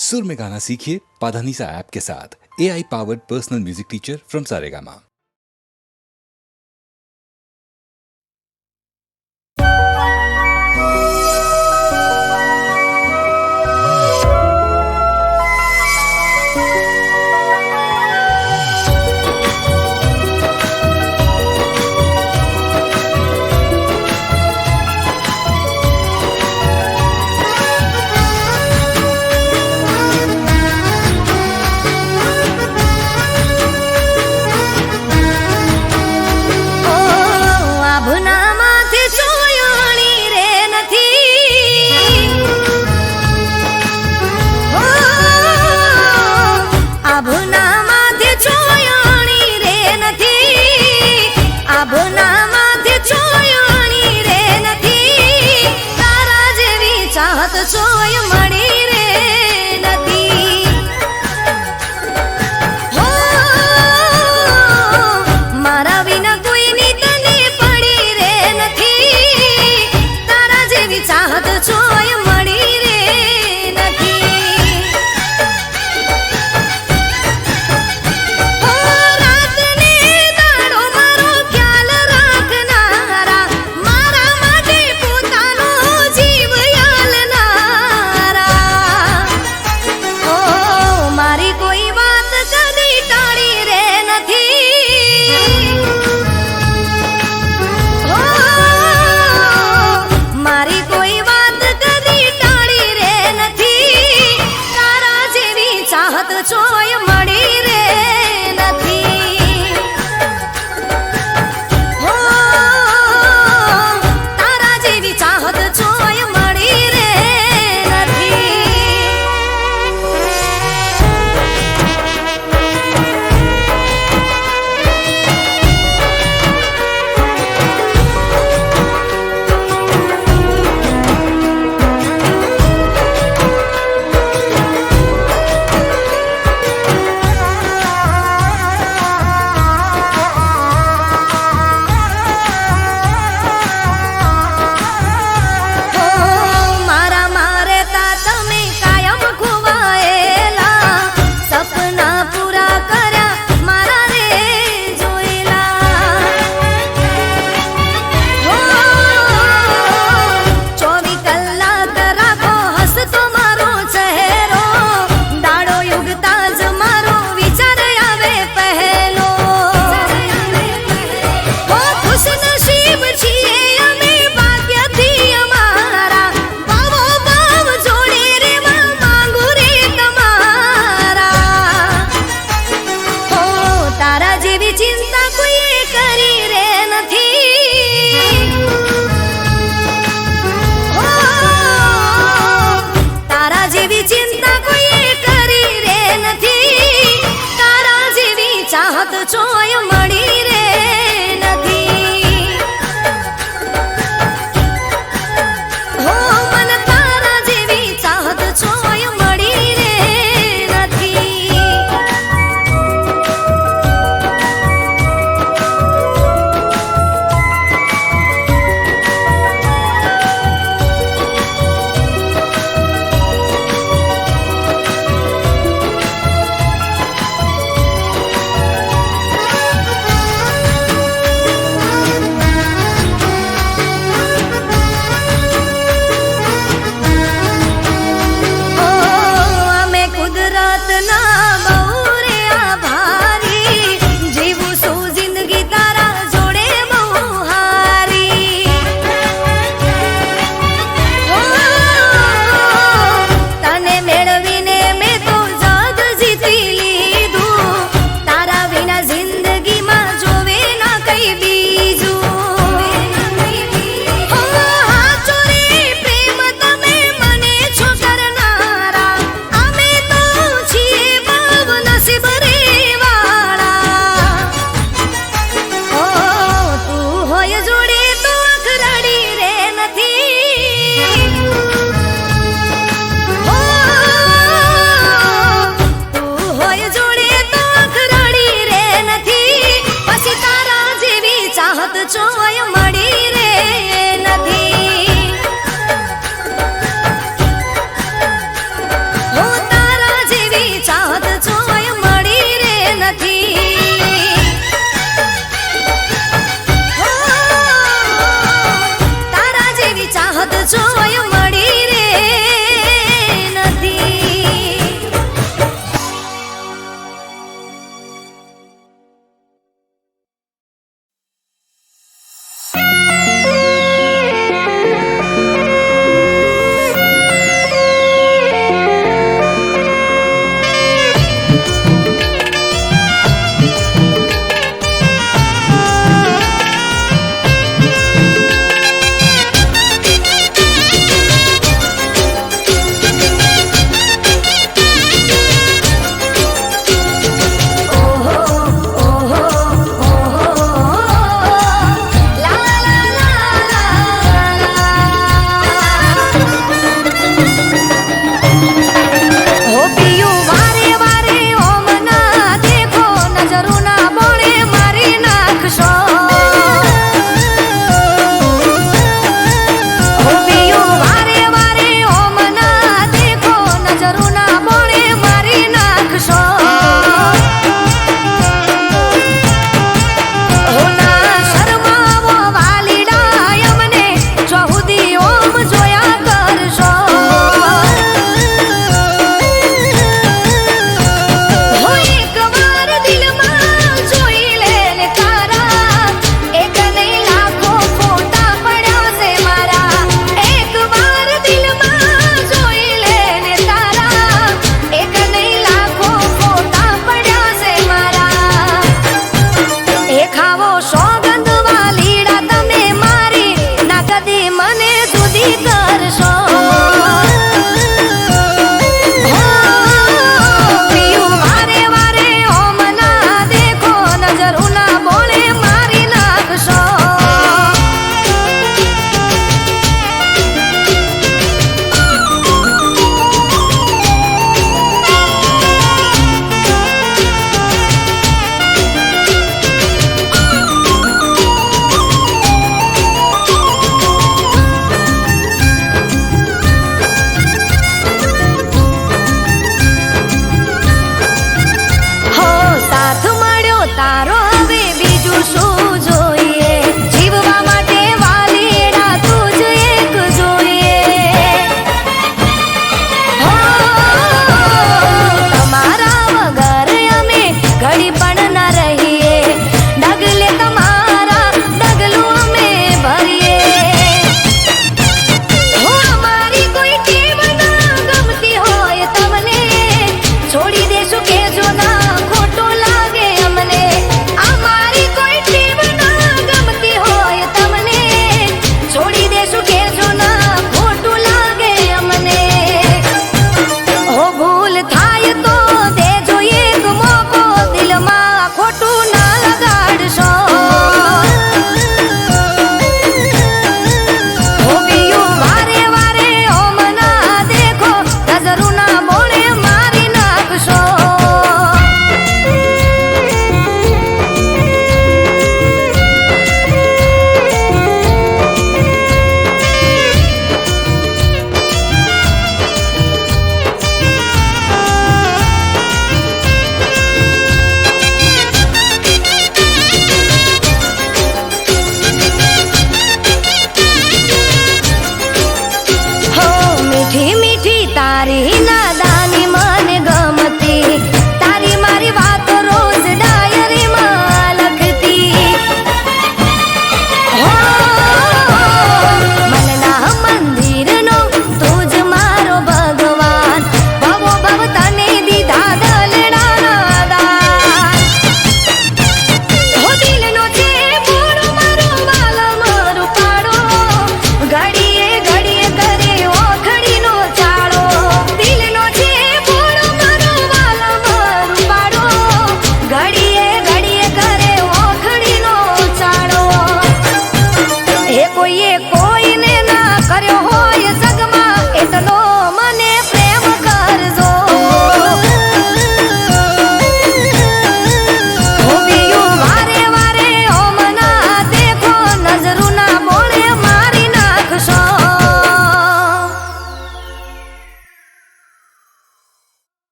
सुर में गाना सीखिए पाधानीसा ऐप के साथ। AI powered personal music teacher from Saregama.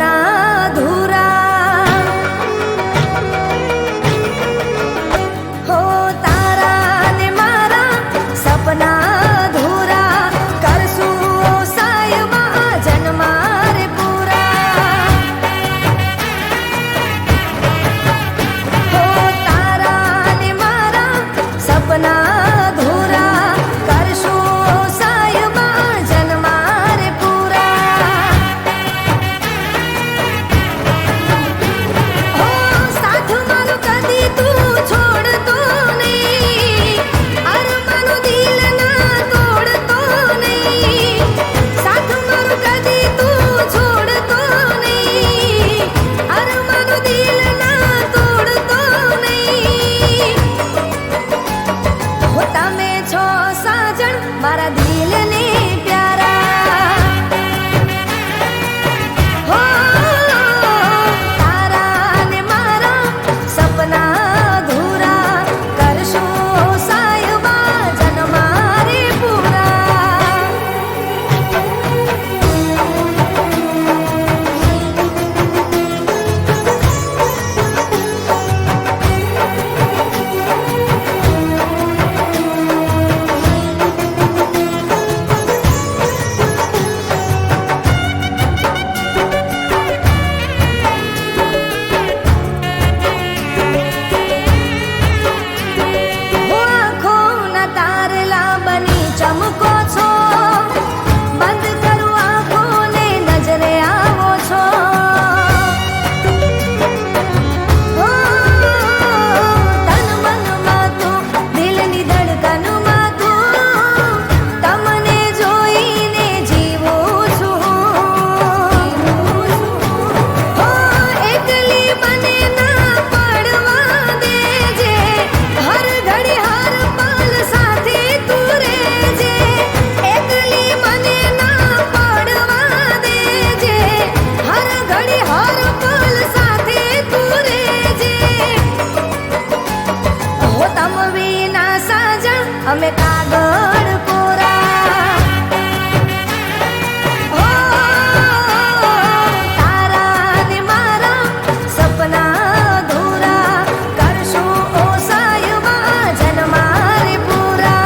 અધૂરા હો તારા ને મારા સપના અધૂરા કરશું સાયબા જન્મા રે પૂરા હો તારા ને મારા સપના અધૂરા કરશું સાયબા જન્મા રે પૂરા હો સાથ મારો કદી તું છોડતો નહીં અરમાનું દિલ ના તોડતો નહીં સાથ મારો કદી તું છોડતો નહીં અરમાનું દિલ ના તોડતો નહીં હો તમે છો સાજણ મારા દિલને પ્યારા હો તારા ને મારા સપના અધૂરા કરશું સાયબા જન્મા રે પૂરા હો આંખોના તારલા બની ચમકો છો બંધ કરું આંખોને નજરે આવો છો હો તન મનમાં તું દિલની ધડકનમાં તું તમને જોઈને જીવું છું હો એકલી મને ના પડવા દેજે હર ઘડી હર પલ સાથે તું રહેજે એકલી મને ના પડવા દેજે હર ઘડી હર પલ સાથે તું રહેજે હો તમ વિના સાજણ અમે કાગળ કોરા હો તારા ને મારા સપના અધૂરા કરશું ઓ સાયબા જન્મા રે પૂરા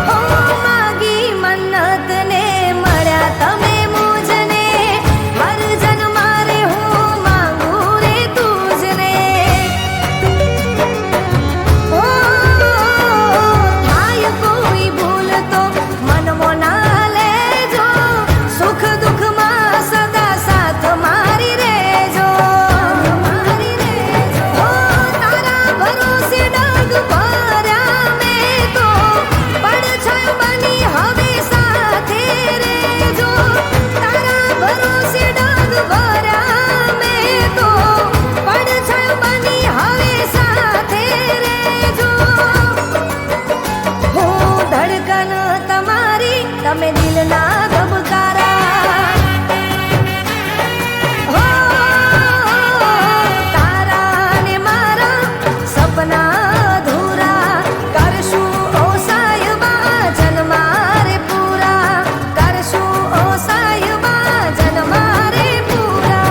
હો માગી મન્નત ને મળ્યા તમે મુજને હર જન્મા રે હું માંગુ રે તુજને હો થાય કોઈ ભૂલ તો મનમો ના લેજો સુખ દુઃખમાં સદા સાથ મારી રહેજો હો તારા ભરોસે ડગ ભર્યા મેં તો પડછાયો બની હવે સાથે રહેજો તારા ભરોસે ડગ ભર્યા મેં તો પડછાયો બની હવે સાથે રહેજો હો ધડકન તમારી તમે દિલના ધબકારા હો તારા ને મારા સપના અધૂરા કરશું ઓ સાયબા જન્મા રે પૂરા કરશું ઓ સાયબા જન્મા રે પૂરા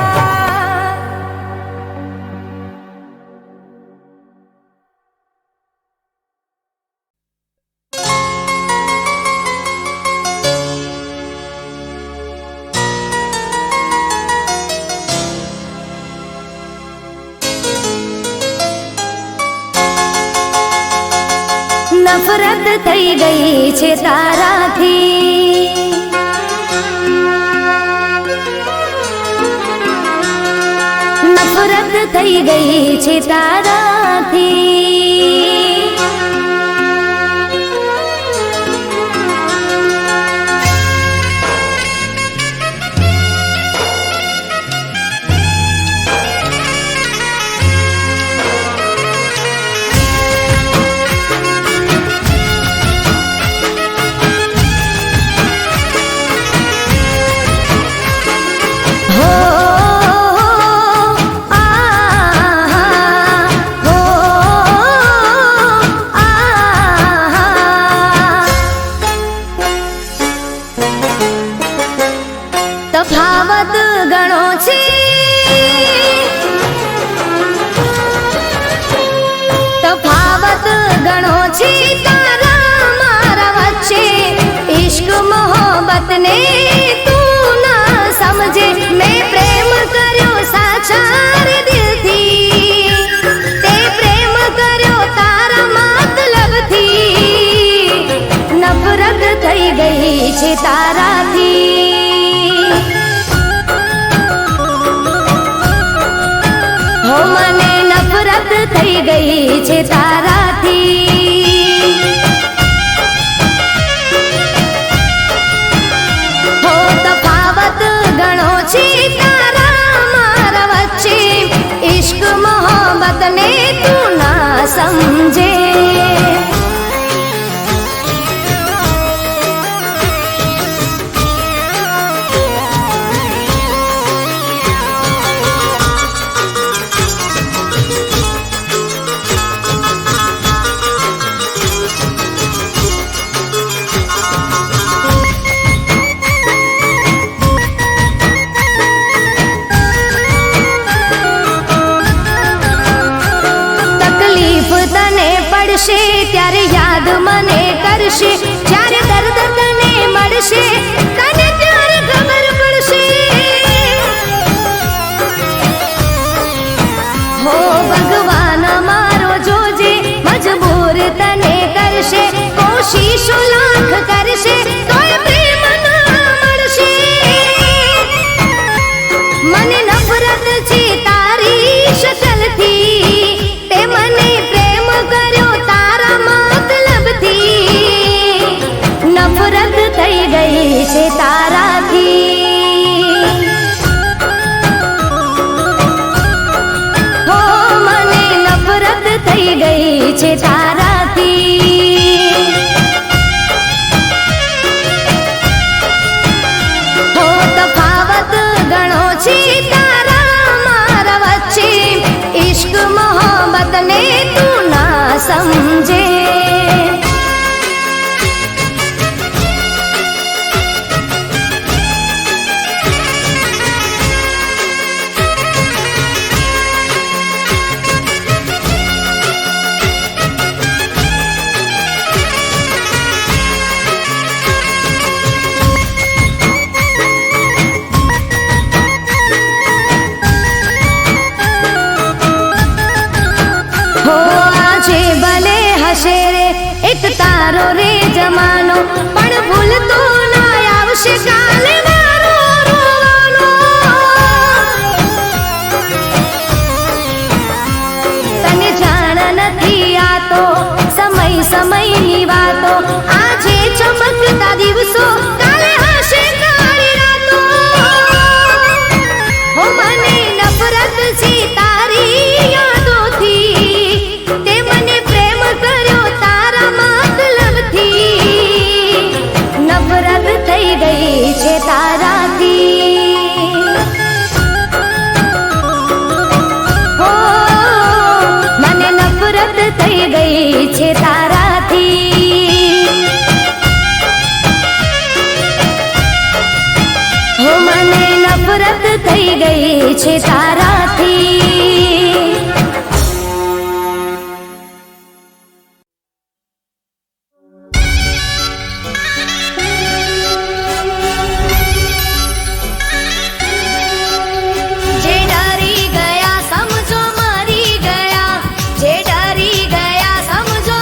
નફરત થઈ ગઈ છે તારાથી નફરત થઈ ગઈ છે તારાથી મને તું ના સમજે, મેં પ્રેમ કર્યો સાચા રે દિલથી, તે પ્રેમ કર્યો તારા મતલબથી, નફરત થઈ ગઈ છે તારાથી. હો મને નફરત થઈ ગઈ છે તારાથી. હો તફાવત ઘણો છે તારા મારા વચ્ચે, ઇશ્ક મોહબ્બત ને તું ના સમજે. ત્યારે યાદ મને કરશે, જ્યારે દર્દ તને મળશે તને ત્યારે ખબર પડશે. હો ભગવાન મારો જોજે, મજબૂર તને કરશે, કોશિશો લાખ કરશે તોય પ્રેમ ના મળશે. મને નફરત છે તારી શકલથી, તે મને પ્રેમ કર્યો તારા મતલબથી, નફરત થઈ ગઈ છે તારાથી. હો મને નફરત થઈ ગઈ છે તારાથી. હો તફાવત ઘણો છે તારા મારા વચ્ચે, ઇશ્ક મોહબ્બત ને તું ના સમજે. હો આજે ભલે હશે રે એક તારો રે જમાનો, પણ ભૂલતો ના આવશે કાલે મારો રોવાનો. તને જાણ નથી આ તો સમય સમયની વાતો, આજે ચમકતા દિવસો કાલે હશે કાળી રાતો. હો મને નફરત છે તારી યાદોથી, તે મને પ્રેમ કર્યો તારા મતલબથી, નફરત થઈ ગઈ છે તારાથી. હો મને નફરત થઈ ગઈ છે તારાથી. હો મને નફરત થઈ ગઈ છે તારાથી. જે ડરી ગયા સમજો મરી ગયા, જે ડરી ગયા સમજો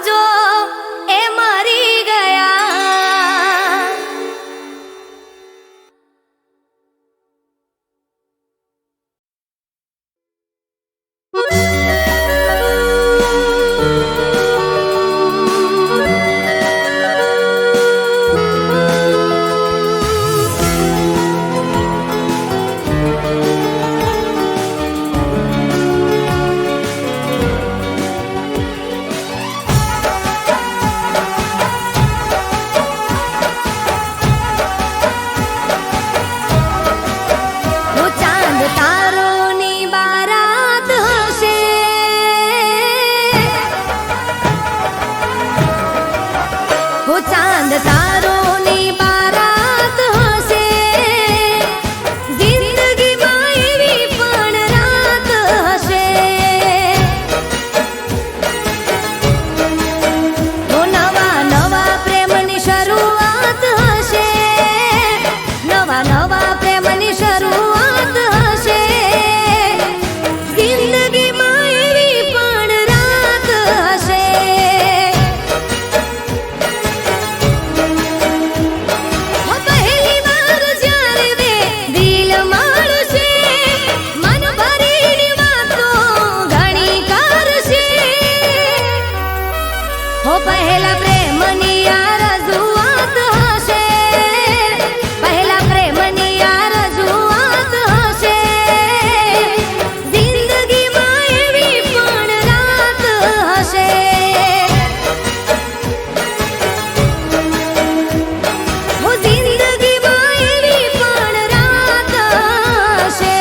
જો એ મરી ગયા. ચાંદ તારોની બારાત હશે, જિંદગીમાં એવી પણ રાત હશે. તો નવા નવા પ્રેમની શરૂઆત હશે, નવા નવા પ્રેમની શરૂઆત હશે. જિંદગીમાં એવી પણ રાત હશે. પહેલા પ્રેમની આ રજૂઆત હશે, પહેલા પ્રેમની આ રજૂઆત હશે. જિંદગીમાં એવી પણ રાત હશે. હો જિંદગીમાં એવી પણ રાત હશે.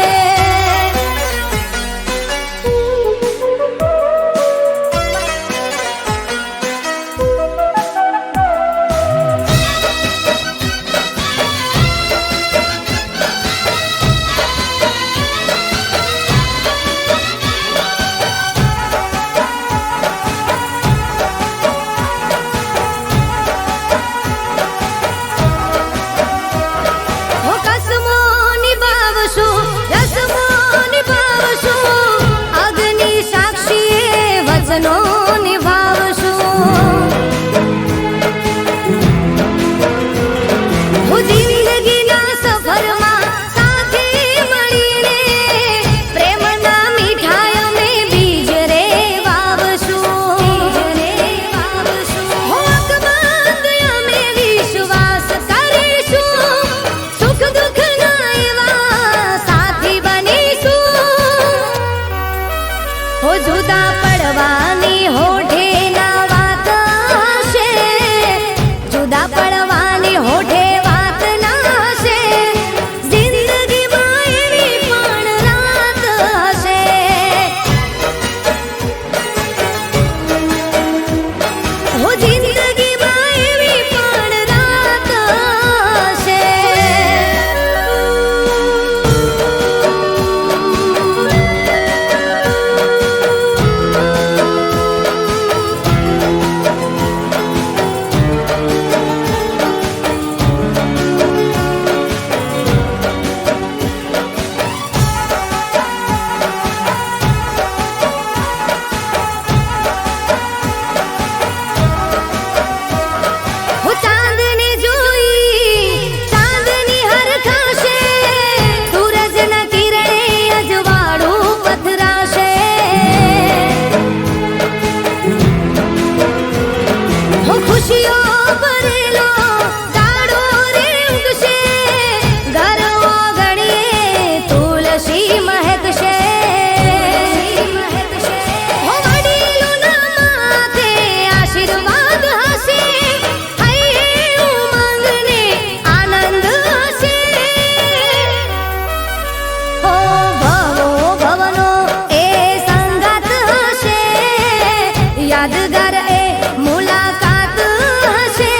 જુદા પડવાની હોઠે ના વાત હશે, જુદા પડવાની હોઠે વાત ના હશે. જિંદગીમાં એવી પણ રાત હશે. હો જિંદગીમાં એવી પણ રાત હશે. યાદગાર એ મુલાકાત હશે.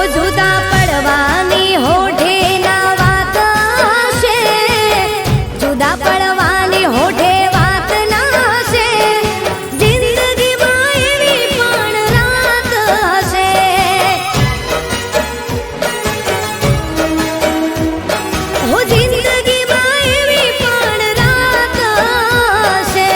જુદા પડવાની હોઠે ના વાત હશે, જુદા પડવાની હોઠે વાત ના હશે, જિંદગીમાં એવી પણ રાત હશે. હો જિંદગીમાં એવી પણ રાત હશે.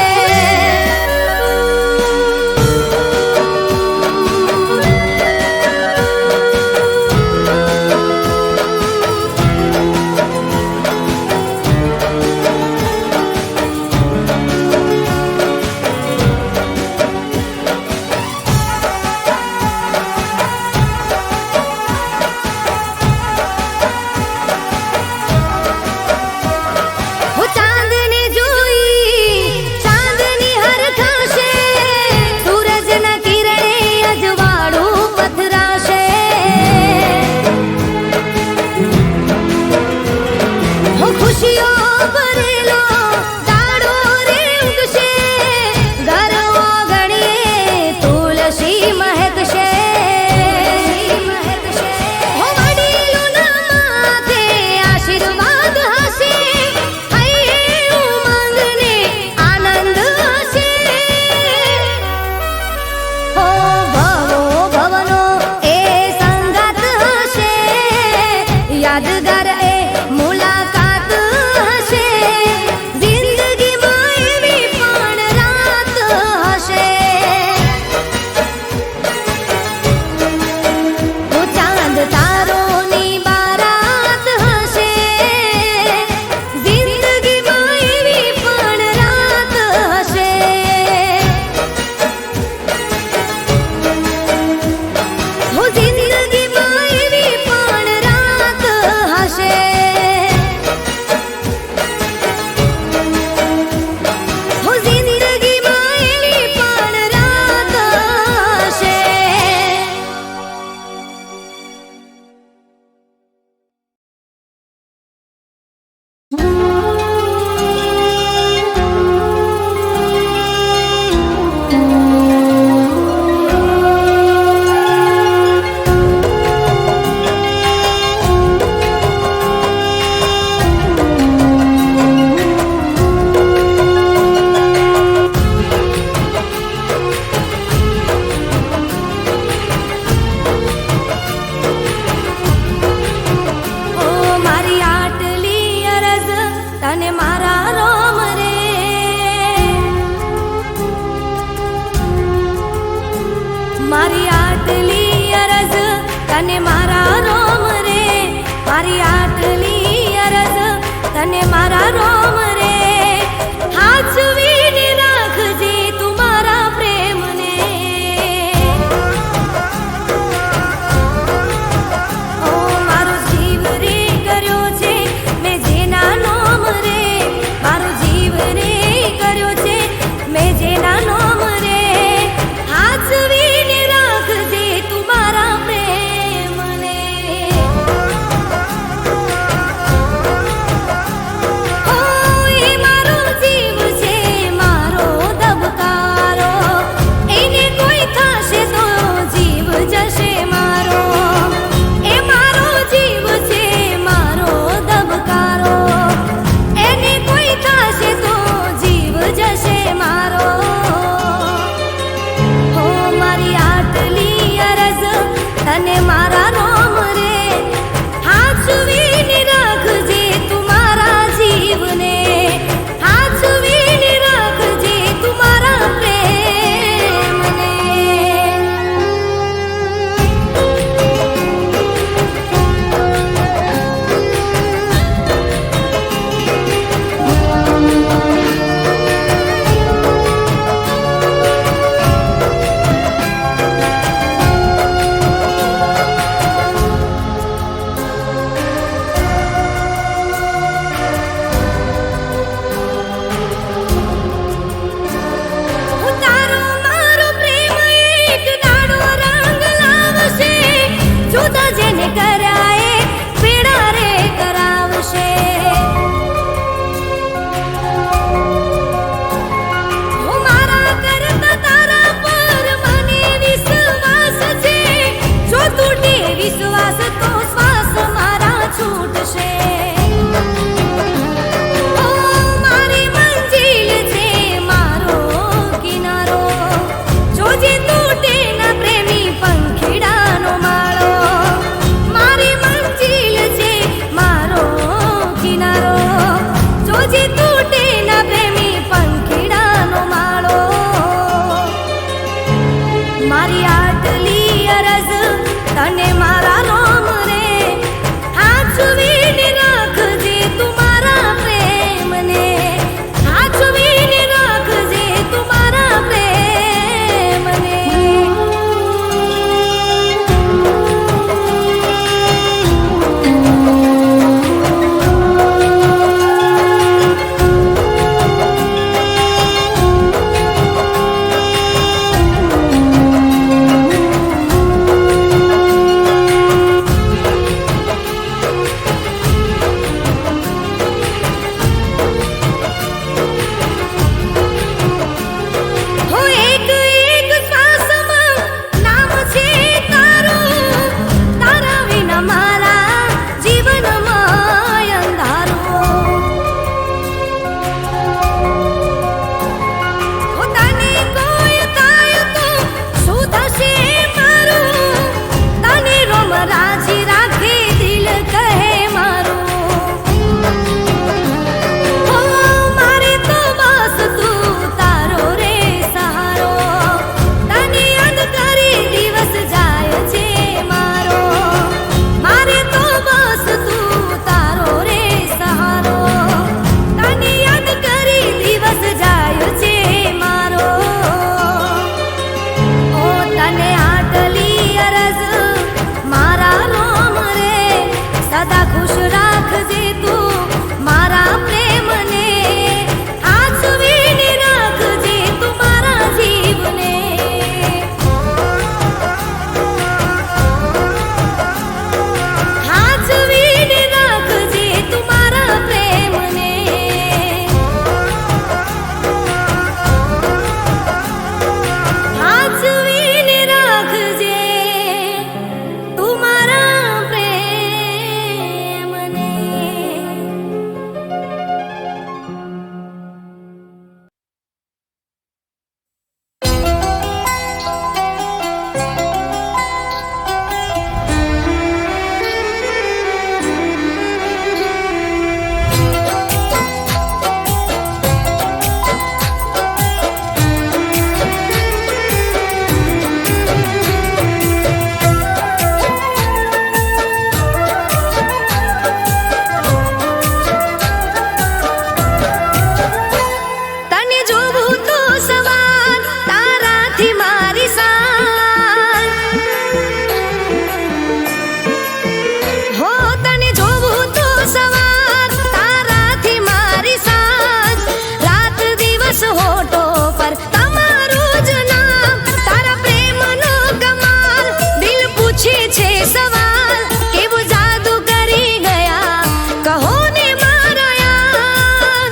સવાલ કેવું જાદુ કરી ગયા કહો ને મારા યાર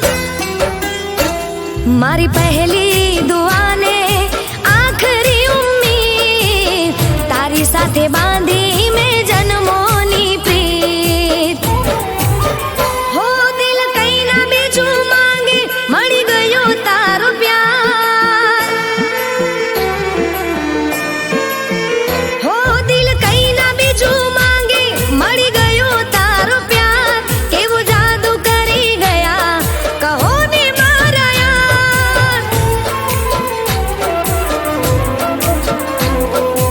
મારી પહેલી દુઆને આખરી ઉમ્મીદ તારી સાથે બાંધી મેં જન્મોની પ્રીત હો દિલ કઈ ના બીજું માંગે મળી ગયો તારો પ્યાર હો દિલ કઈ ના બીજું માંગે મળી ગયો તારો પ્યાર કેવું જાદુ કરી ગયા કહો ને મારા યાર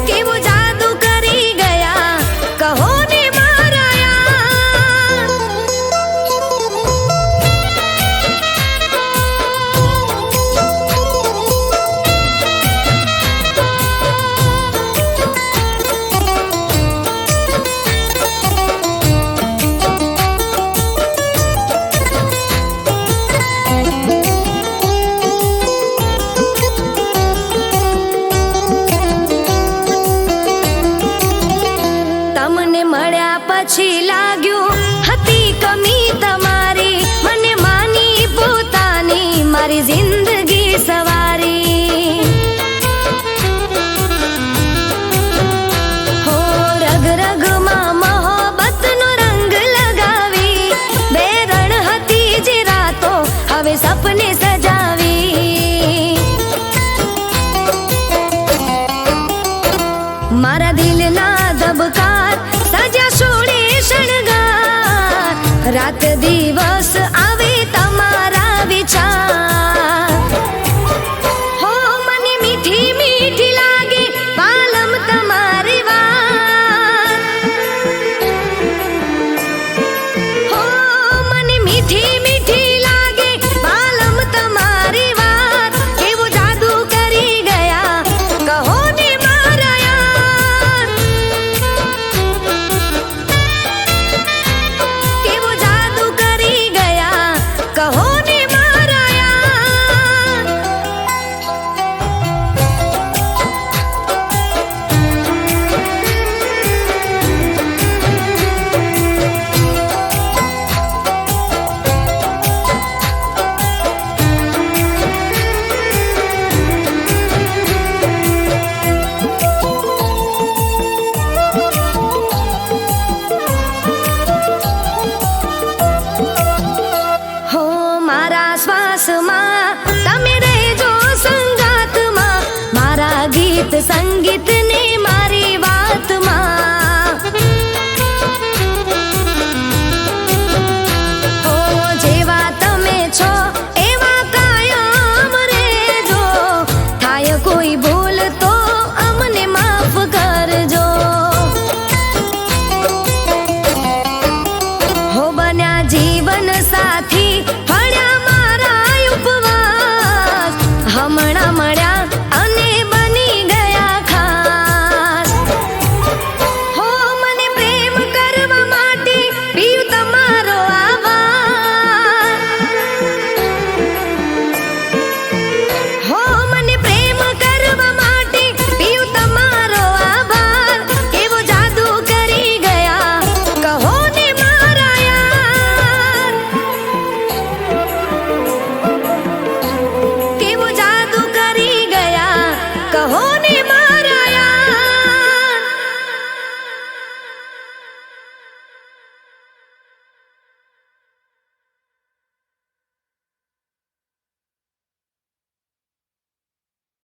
કેવું જાદુ કરી ગયા કહો ને મારા યાર તમને મળ્યા પછી લાગ્યું હતી કમી તમારી મને માની પોતાની મારી જિંદગી સવારી હો રગ રગમાં મોહબ્બતનો રંગ લગાવી બે રણ હતી જે રાતો હવે સપને સજાવી મારા દિલના ધબકાર સજા છોડે શણગાર રાત દિવસ આ